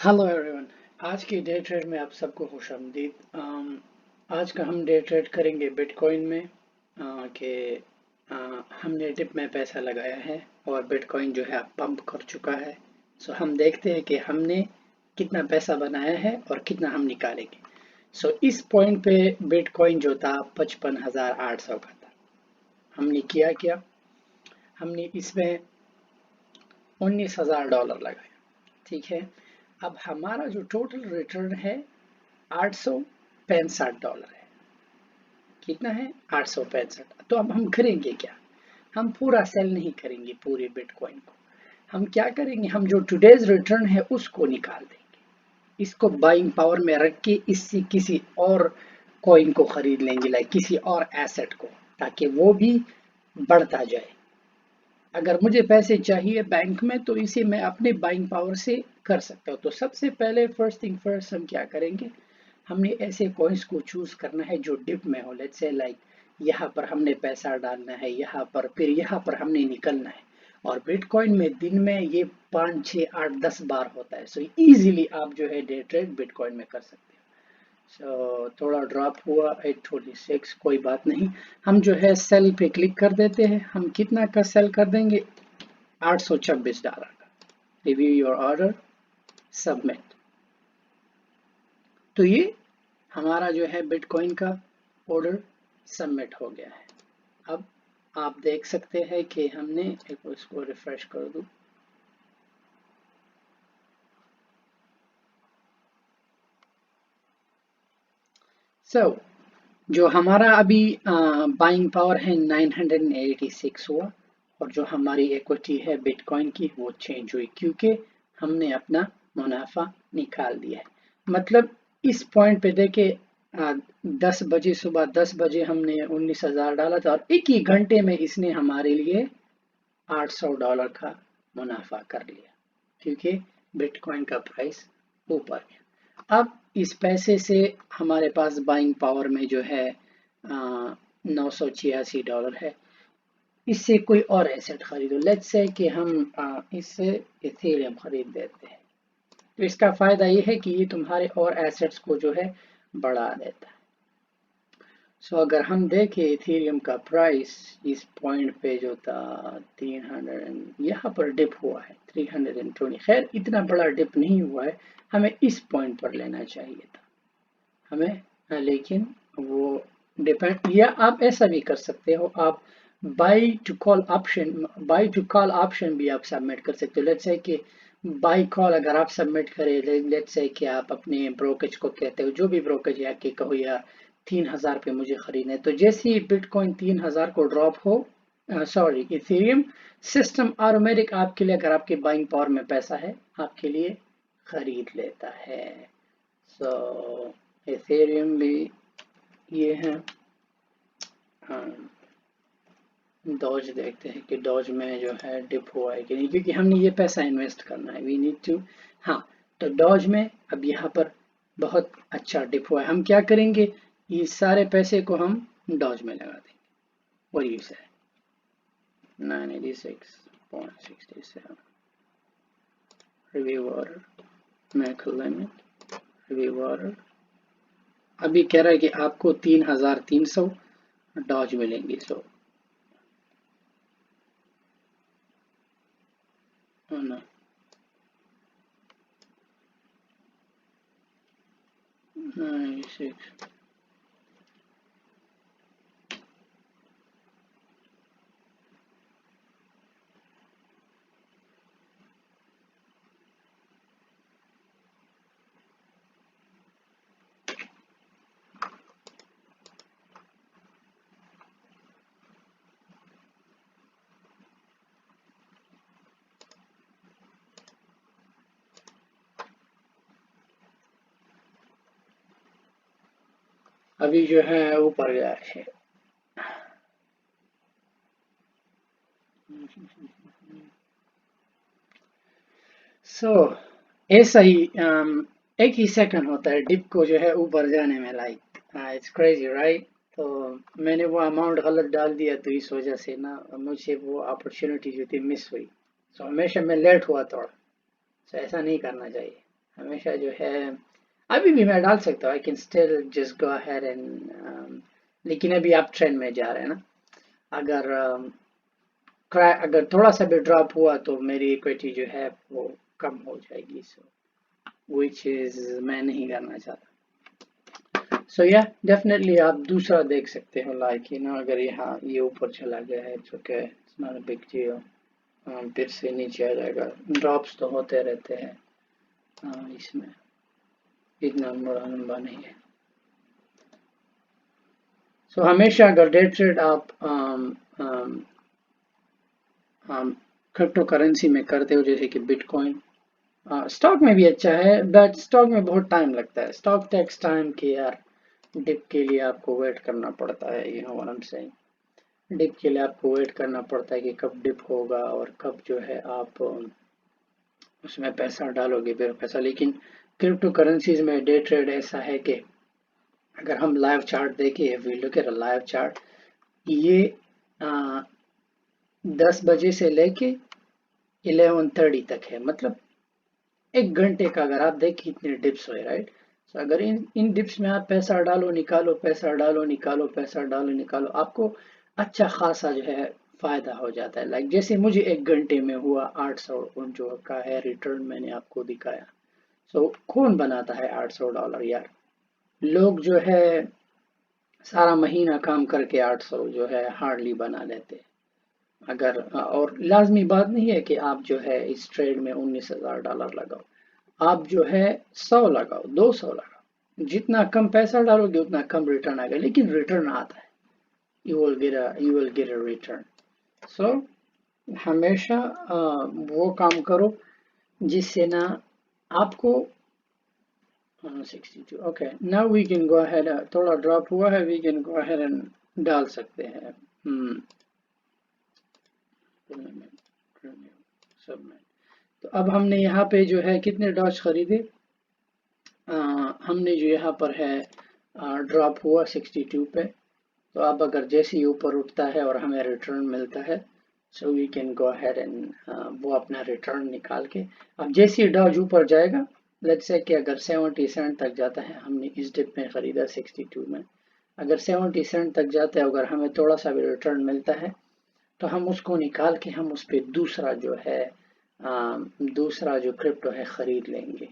Hello everyone. आज की day trade में आप सबको खुशामदीद। आज का हम डे ट्रेड करेंगे बिटकॉइन में कि हमने डिप में पैसा लगाया है और बिटकॉइन जो है पंप कर चुका है। सो हम देखते हैं कि हमने कितना पैसा बनाया है और कितना हम निकालेंगे। सो इस पॉइंट पे बिटकॉइन जो था 55,800 का था। हमने किया क्या, हमने इसमें $19,000 लगाया। ठीक है, अब हमारा जो टोटल रिटर्न है $865 है। कितना है? 865। तो अब हम करेंगे क्या, हम पूरा सेल नहीं करेंगे पूरे बिटकॉइन को। हम क्या करेंगे, हम जो टुडेज रिटर्न है उसको निकाल देंगे, इसको बाइंग पावर में रख के इससे किसी और कॉइन को खरीद लेंगे, लाइक किसी और एसेट को, ताकि वो भी बढ़ता जाए। अगर मुझे पैसे चाहिए बैंक में तो इसे मैं अपने बाइंग पावर से कर सकता हूँ। तो सबसे पहले फर्स्ट थिंग फर्स्ट हम क्या करेंगे, हमने ऐसे कॉइन्स को चूज करना है जो डिप में हो। लेट्स से लाइक यहाँ पर हमने पैसा डालना है, यहाँ पर फिर यहाँ पर हमने निकलना है। और बिटकॉइन में दिन में ये 5 6 8 10 बार होता है। सो इजीली आप जो है डे ट्रेड बिटकॉइन में कर सकते हैं। थोड़ा ड्रॉप हुआ 826, कोई बात नहीं। हम जो है सेल पे क्लिक कर देते हैं। हम कितना का सेल कर देंगे, $826 का। Review your order, submit. तो ये हमारा जो है बिटकॉइन का ऑर्डर सबमिट हो गया है। अब आप देख सकते हैं कि हमने एक, इसको रिफ्रेश कर दूं, जो हमारा अभी बाइंग पावर है 986 हुआ, और जो हमारी इक्विटी है बिटकॉइन की वो चेंज हुई, क्योंकि हमने अपना मुनाफा निकाल दिया है। मतलब इस पॉइंट पे देखे 10 बजे, सुबह 10 बजे हमने 19,000 डाला था और एक ही घंटे में इसने हमारे लिए $800 का मुनाफा कर लिया, क्योंकि बिटकॉइन का प्राइस ऊपर गया। अब इस पैसे से हमारे पास बाइंग पावर में जो है $986 है। इससे कोई और एसेट खरीदो। लेट्स से कि हम इससे इथेरियम खरीद देते हैं। तो इसका फायदा ये है कि ये तुम्हारे और एसेट्स को जो है बढ़ा देता है। सो अगर हम देखें इथेरियम का प्राइस इस पॉइंट पे जो था 300, यहाँ पर डिप हुआ है 320। खैर इतना बड़ा डिप नहीं हुआ है, हमें इस पॉइंट पर लेना चाहिए था हमें, लेकिन वो डिपेंड, या आप ऐसा भी कर सकते हो, आप बाई टू कॉल ऑप्शन भी आप सबमिट कर सकते हो। लेट्स से कि बाई कॉल अगर आप सबमिट करें, लेट्स से कि आप अपने ब्रोकेज को कहते हो, जो भी ब्रोकेज है कि कहो यार 3,000 पे मुझे खरीदना है, तो जैसे ही बिटकॉइन 3,000 को ड्रॉप हो, सॉरी इथेरियम, सिस्टम ऑटोमेटिक आपके लिए, अगर आपके बाइंग पावर में पैसा है, आपके लिए खरीद लेता है। सो इथेरियम भी ये है। डॉज देखते हैं कि डॉज में जो है डिप हुआ है कि नहीं, क्योंकि हमने ये पैसा इन्वेस्ट करना है, वी नीड टू। हाँ, तो डॉज में अब यहाँ पर बहुत अच्छा डिप हुआ है। हम क्या करेंगे, ये सारे पैसे को हम डॉज में लगा देंगे। और ये है 986.67 review order, max limit, review order. अभी कह रहा है कि आपको 3,300 डॉज मिलेंगे। सो ना 96, अभी जो है ऊपर गया है। सो ऐसा ही एक ही सेकंड होता है डिप को जो है ऊपर जाने में, लाइक इट्स क्रेजी राइट। तो मैंने वो अमाउंट गलत डाल दिया, तो इस वजह से ना मुझे वो अपॉर्चुनिटी जो थी मिस हुई। सो हमेशा मैं लेट हुआ थोड़ा। सो ऐसा नहीं करना चाहिए, हमेशा जो है अभी भी मैं डाल सकता हूँ, I can still just go ahead and, लेकिन अभी आप ट्रेंड में जा रहे हैं ना। अगर अगर थोड़ा सा भी ड्रॉप हुआ तो मेरी इक्विटी जो है वो कम हो जाएगी, सो विच इज मैं नहीं करना चाहता। सो या डेफिनेटली आप दूसरा देख सकते हो, लाइक यू नो अगर यहाँ ये ऊपर चला गया है तो क्या it's not a big deal, फिर से नीचे आ जाएगा, ड्रॉप्स तो होते रहते हैं, इसमें इतना बड़ा लंबा नहीं है। सो हमेशा अगर डे ट्रेड आप क्रिप्टो करेंसी में करते हो जैसे कि बिटकॉइन, स्टॉक में भी अच्छा है बट स्टॉक में बहुत टाइम लगता है, स्टॉक टेक्स टाइम के यार, डिप के लिए आपको वेट करना पड़ता है, you know what I am saying, dip के लिए आपको वेट करना पड़ता है कि कब डिप होगा और कब जो है आप उसमें पैसा डालोगे फिर पैसा। लेकिन क्रिप्टो करेंसीज में डे ट्रेड ऐसा है कि अगर हम लाइव चार्ट देखें, we look at a live chart, ये 10 बजे से लेके 11:30 तक है, मतलब 1 घंटे का अगर आप देखें इतने डिप्स हुए, राइट। तो अगर इन डिप्स में आप पैसा डालो निकालो, पैसा डालो निकालो, पैसा डालो निकालो, आपको अच्छा खासा जो है फायदा हो जाता है। लाइक जैसे मुझे 1 घंटे में हुआ 800 जो का है रिटर्न, मैंने आपको दिखाया। सो कौन बनाता है $800 यार, लोग जो है सारा महीना काम करके 800 जो है हार्डली बना लेते हैं। अगर और लाजमी बात नहीं है कि आप जो है इस ट्रेड में $19,000 लगाओ, आप जो है 100 लगाओ, 200 लगाओ, जितना कम पैसा डालोगे उतना कम रिटर्न आएगा, लेकिन रिटर्न आता है, you will get a return। सो हमेशा वो काम करो जिससे ना आपको 62। Okay, now we can go ahead, थोड़ा ड्रॉप हुआ है, we can go ahead and डाल सकते हैं सबमिट। तो अब हमने यहाँ पे जो है कितने डॉज खरीदे, हमने जो यहाँ पर है ड्रॉप हुआ 62 पे, तो अब अगर जैसे ही ऊपर उठता है और हमें रिटर्न मिलता है, so we can go ahead and वो अपना रिटर्न निकाल के, अब जैसे ही डॉज ऊपर जाएगा, लेट्स से कि अगर 70 सेंट तक जाता है, हमने इस डिप में खरीदा 62 में, अगर 70 सेंट तक जाता है, अगर हमें थोड़ा सा भी रिटर्न मिलता है तो हम उसको निकाल के हम उस पर दूसरा जो है दूसरा जो क्रिप्टो है खरीद लेंगे,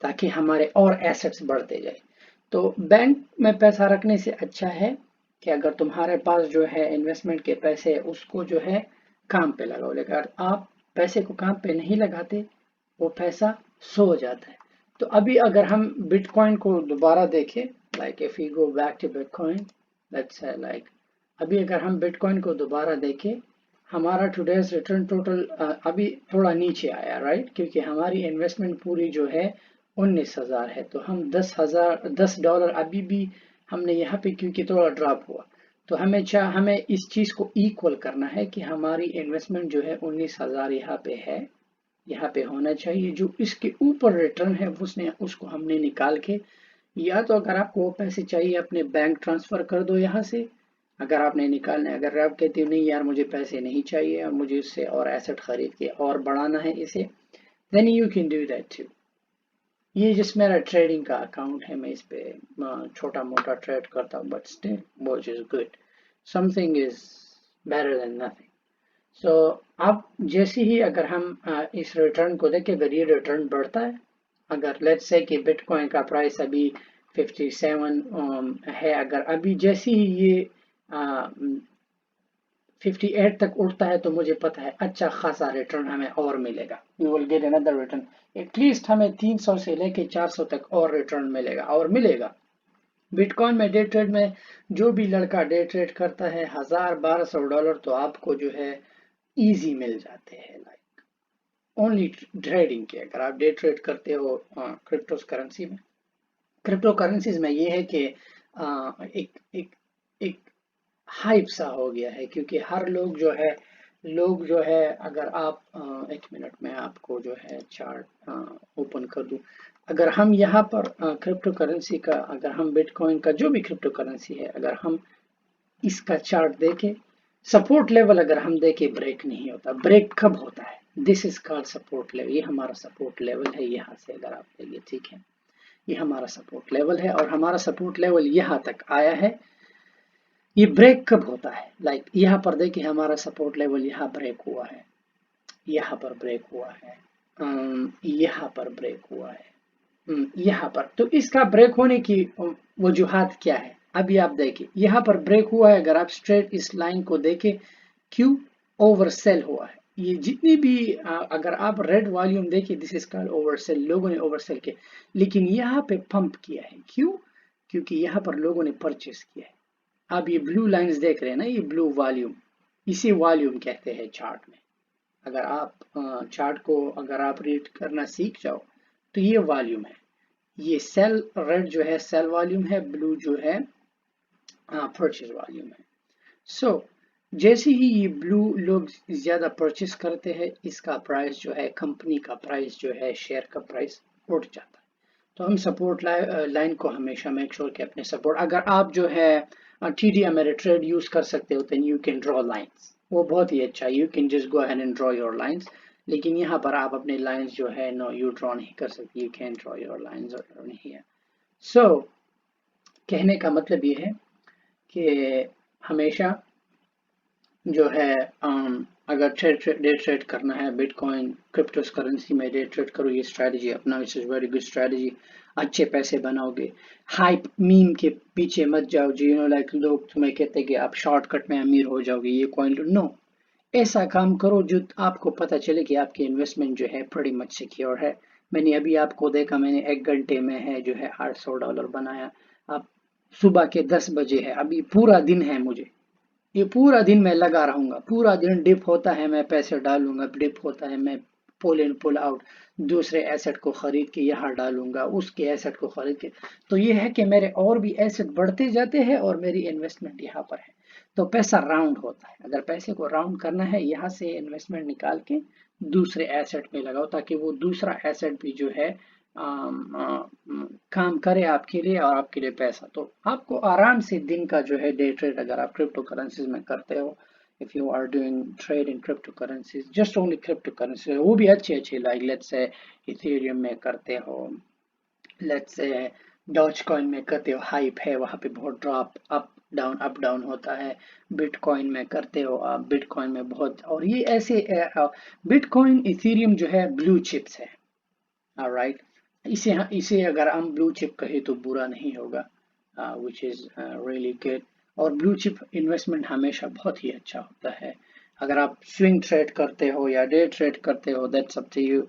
ताकि हमारे और एसेट्स बढ़ते जाए। तो बैंक में पैसा रखने से अच्छा है कि अगर तुम्हारे पास जो है इन्वेस्टमेंट के पैसे है उसको जो है काम पे लगाओ, लेकिन अगर आप पैसे को काम पे नहीं लगाते वो पैसा सो जाता है। तो अभी अगर हम बिटकॉइन को दोबारा देखें, like if you go back to bitcoin, let's say like अभी अगर हम बिटकॉइन को दोबारा देखें, हमारा टुडेज रिटर्न टोटल अभी थोड़ा नीचे आया, राइट, क्योंकि हमारी इन्वेस्टमेंट पूरी जो है 19,000 है, तो हम $10 अभी भी हमने यहाँ पे, क्योंकि थोड़ा ड्रॉप हुआ, तो हमें इस चीज को इक्वल करना है कि हमारी इन्वेस्टमेंट जो है 19,000 यहाँ पे है, यहाँ पे होना चाहिए, जो इसके ऊपर रिटर्न है उसको हमने निकाल के, या तो अगर आपको वो पैसे चाहिए अपने बैंक ट्रांसफर कर दो यहाँ से, अगर आपने निकालना है, अगर आप कहते हो नहीं यार मुझे पैसे नहीं चाहिए और मुझे इससे और एसेट खरीद के और बढ़ाना है इसे, then you can do that too. ये जिस मेरा ट्रेडिंग का अकाउंट है, मैं इस पे छोटा मोटा ट्रेड करता हूँ, but still which is good, something is better than nothing. So अब जैसे ही अगर हम इस रिटर्न को देखें, अगर ये रिटर्न बढ़ता है, अगर लेट्स से कि बिटकॉइन का प्राइस अभी 57 है, अगर अभी जैसे ही ये 58 तक उठता है, तो मुझे पता है अच्छा खासा रिटर्न हमें और मिलेगा, we will get another return, at least हमें 300 से लेके 400 तक और रिटर्न मिलेगा और मिलेगा। बिटकॉइन में डे ट्रेड में जो भी लड़का डे ट्रेड करता है, $1,000-1,200 तो आपको जो है इजी मिल जाते हैं, लाइक ओनली ट्रेडिंग के। अगर आप डे ट्रेड करते हो क्रिप्टो करेंसी में, क्रिप्टो करेंसीज में ये है कि एक एक एक हाइप सा हो गया है, क्योंकि हर लोग जो है अगर आप 1 मिनट में आपको जो है चार्ट ओपन कर दूं, अगर हम यहाँ पर क्रिप्टो करेंसी का, अगर हम बिटकॉइन का जो भी क्रिप्टो करेंसी है, अगर हम इसका चार्ट देखें, सपोर्ट लेवल अगर हम देखें ब्रेक नहीं होता, ब्रेक कब होता है, this is called support level. ये हमारा सपोर्ट लेवल है, यहाँ से अगर आप देखिए, ठीक है, ये हमारा सपोर्ट लेवल है और हमारा सपोर्ट लेवल यहाँ तक आया है। ये ब्रेक कब होता है? लाइक यहाँ पर देखिए हमारा सपोर्ट लेवल यहाँ ब्रेक हुआ है, यहाँ पर ब्रेक हुआ है, यहाँ पर ब्रेक हुआ है, यहाँ पर। तो इसका ब्रेक होने की वजूहात क्या है? अभी आप देखिए यहाँ पर ब्रेक हुआ है, अगर आप स्ट्रेट इस लाइन को देखें, क्यों? ओवरसेल हुआ है। ये जितनी भी अगर आप रेड वॉल्यूम देखिए, दिस इज कॉल्ड ओवरसेल, लोगों ने ओवरसेल किया, लेकिन यहाँ पे पंप किया है। क्यों? क्योंकि यहाँ पर लोगों ने परचेस किया है। आप ये ब्लू लाइंस देख रहे हैं ना, ये ब्लू वॉल्यूम, इसे वॉल्यूम कहते हैं चार्ट में। अगर आप चार्ट को अगर आप रीड करना सीख जाओ तो ये वॉल्यूम है, ये सेल रेड जो है सेल वॉल्यूम है, ब्लू जो है परचेज वॉल्यूम है। सो जैसे ही ये ब्लू लोग ज्यादा परचेस करते हैं, इसका प्राइस जो है, कंपनी का प्राइस जो है, शेयर का प्राइस उठ जाता है। तो हम सपोर्ट लाइन को हमेशा मेक श्योर कि अपने सपोर्ट, अगर आप जो है TD Ameritrade यूज कर सकते हो, then you can draw lines, वो बहुत ही अच्छा, you can just go ahead and draw your lines. लेकिन यहाँ पर आप अपने लाइंस जो है नो यू ड्रॉ नहीं कर सकते, you can draw your lines नहीं है। सो कहने का मतलब ये है कि हमेशा जो है अगर डे ट्रेड करना है बिटकॉइन क्रिप्टो करेंसी में, डे ट्रेड करो, ये स्ट्रेटजी अपना, which is very good strategy, अच्छे पैसे बनाओगे। हाइप मीम के पीछे मत जाओ जी, यू नो लाइक लोग तुम्हें कहते हैं कि आप शॉर्टकट में अमीर हो जाओगे, ये कॉइन नो, ऐसा काम करो जो आपको पता चले कि आपकी इन्वेस्टमेंट जो है pretty मच सिक्योर है। मैंने अभी आपको देखा, मैंने 1 घंटे में है जो है $800 बनाया। अब सुबह के 10 बजे है, अभी पूरा दिन है, मुझे ये पूरा दिन मैं लगा रहूंगा, पूरा दिन डिप होता है मैं पैसे डालूंगा, डिप होता है मैं पुल इन पुल आउट, दूसरे एसेट को खरीद के यहाँ डालूंगा, उसके एसेट को खरीद के। तो ये है कि मेरे और भी एसेट बढ़ते जाते हैं और मेरी इन्वेस्टमेंट यहाँ पर है। तो पैसा राउंड होता है, अगर पैसे को राउंड करना है, यहाँ से इन्वेस्टमेंट निकाल के दूसरे एसेट में लगाओ, ताकि वो दूसरा एसेट भी जो है काम करे आपके लिए और आपके लिए पैसा। तो आपको आराम से दिन का जो है डे ट्रेड अगर आप क्रिप्टो करेंसीज में करते हो, if you are doing trade in crypto currencies, just only crypto currency, वो भी अच्छे अच्छे, लाइक लेट्स से इथेरियम में करते हो, लेट्स से डॉज कॉइन में करते हो, हाइप है वहां पे बहुत ड्रॉप अप डाउन होता है। बिटकॉइन में करते हो आप, बिटकॉइन में बहुत, और ये ऐसे बिटकॉइन इथेरियम जो है ब्लू चिप्स है, ऑलराइट। इसे अगर हम ब्लू चिप कहे तो बुरा नहीं होगा, विच इज रियली गुड। और ब्लू चिप इन्वेस्टमेंट हमेशा बहुत ही अच्छा होता है। अगर आप स्विंग ट्रेड करते हो या डे ट्रेड करते हो, दैट्स अप टू यू।